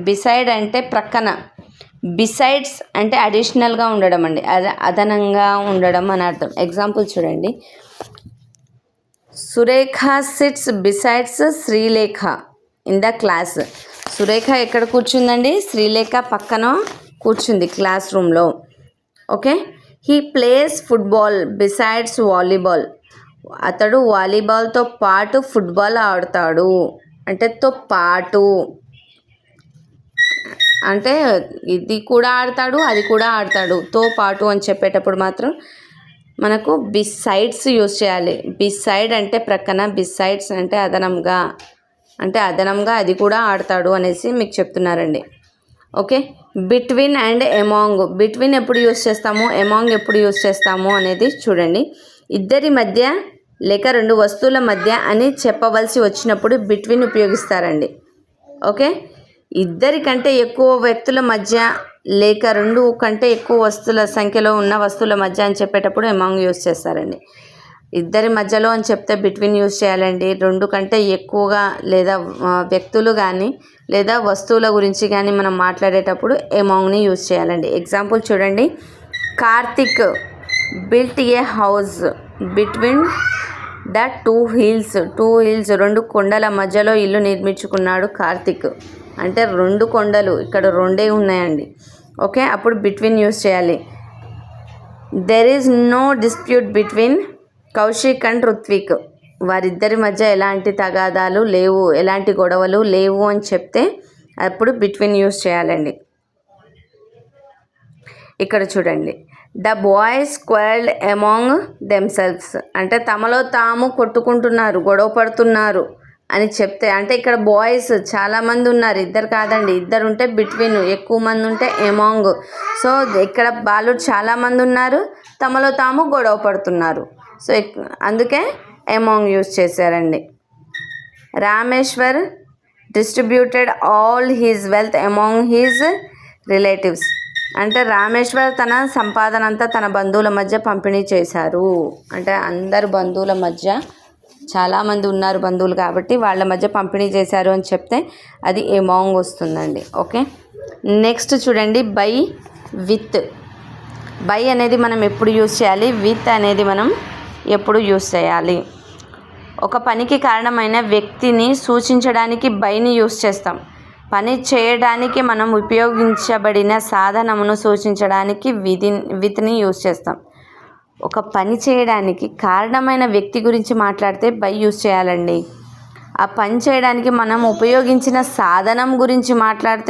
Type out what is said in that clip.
Beside అంటే ప్రక్కన, besides అంటే అడిషనల్గా ఉండడం అండి, అదనంగా ఉండడం అని అర్థం. ఎగ్జాంపుల్ చూడండి, Surekha sits besides Srilekha in the class. Surekha ఎక్కడ కూర్చుందండి? శ్రీలేఖ పక్కన కూర్చుంది క్లాస్ రూమ్లో. Okay. He plays football besides volleyball. అతడు వాలీబాల్తో పాటు ఫుట్బాల్ ఆడతాడు. అంటే తో పాటు అంటే ఇది కూడా ఆడతాడు, అది కూడా ఆడతాడు. తో పాటు అని చెప్పేటప్పుడు మాత్రం మనకు బిసైడ్స్ యూజ్ చేయాలి. బిసైడ్ అంటే ప్రక్కన, బిసైడ్స్ అంటే అదనంగా, అంటే అదనంగా అది కూడా ఆడతాడు అనేసి మీకు చెప్తున్నారండి. Okay. Between and among. Between ఎప్పుడు యూజ్ చేస్తాము, ఎమాంగ్ ఎప్పుడు యూజ్ చేస్తాము అనేది చూడండి. ఇద్దరి మధ్య లేక రెండు వస్తువుల మధ్య అని చెప్పవలసి వచ్చినప్పుడు బిట్వీన్ ఉపయోగిస్తారండి. ఓకే. ఇద్దరి కంటే ఎక్కువ వ్యక్తుల మధ్య లేక రెండు కంటే ఎక్కువ వస్తువుల సంఖ్యలో ఉన్న వస్తువుల మధ్య అని చెప్పేటప్పుడు ఎమాంగ్ యూజ్ చేస్తారండి. ఇద్దరి మధ్యలో అని చెప్తే బిట్వీన్ యూజ్ చేయాలండి. రెండు కంటే ఎక్కువగా లేదా వ్యక్తులు కానీ లేదా వస్తువుల గురించి కానీ మనం మాట్లాడేటప్పుడు ఎమాంగ్ని యూజ్ చేయాలండి. ఎగ్జాంపుల్ చూడండి, Karthik built a house between the two hills. రెండు కొండల మధ్యలో ఇల్లు నిర్మించుకున్నాడు కార్తిక్. అంటే రెండు కొండలు, ఇక్కడ రెండే ఉన్నాయండి. ఓకే. అప్పుడు బిట్వీన్ యూజ్ చేయాలి. There is no dispute between Kaushik and Ruthvik. వారిద్దరి మధ్య ఎలాంటి తగాదాలు లేవు, ఎలాంటి గొడవలు లేవు అని చెప్తే అప్పుడు బిట్వీన్ యూజ్ చేయాలండి. ఇక్కడ చూడండి, the boys quarrelled among themselves. అంటే తమలో తాము కొట్టుకుంటున్నారు, గొడవ పడుతున్నారు అని చెప్తే, అంటే ఇక్కడ బాయ్స్ చాలామంది ఉన్నారు, ఇద్దరు కాదండి, ఇద్దరు ఉంటే బిట్వీన్, ఎక్కువ మంది ఉంటే ఎమాంగ్. సో ఇక్కడ వాళ్ళు చాలామంది ఉన్నారు, తమలో తాము గొడవ పడుతున్నారు. సో అందుకే ఎమాంగ్ యూజ్ చేశారండి. Rameshwar distributed all his wealth among his relatives. అంటే రామేశ్వర్ తన సంపాదన అంతా తన బంధువుల మధ్య పంపిణీ చేశారు. అంటే అందరు బంధువుల మధ్య, చాలామంది ఉన్నారు బంధువులు కాబట్టి వాళ్ళ మధ్య పంపిణీ చేశారు అని చెప్తే అది ఎమాంగ్ వస్తుందండి. ఓకే. నెక్స్ట్ చూడండి, బై విత్. బై అనేది మనం ఎప్పుడు యూజ్ చేయాలి, విత్ అనేది మనం ఎప్పుడు యూజ్ చేయాలి. ఒక పనికి కారణమైన వ్యక్తిని సూచించడానికి బైని యూజ్ చేస్తాం. పని చేయడానికి మనం ఉపయోగించబడిన సాధనమును సూచించడానికి విత్ని యూజ్ చేస్తాం. ఒక పని చేయడానికి కారణమైన వ్యక్తి గురించి మాట్లాడితే బై యూజ్ చేయాలండి. ఆ పని చేయడానికి మనం ఉపయోగించిన సాధనం గురించి మాట్లాడితే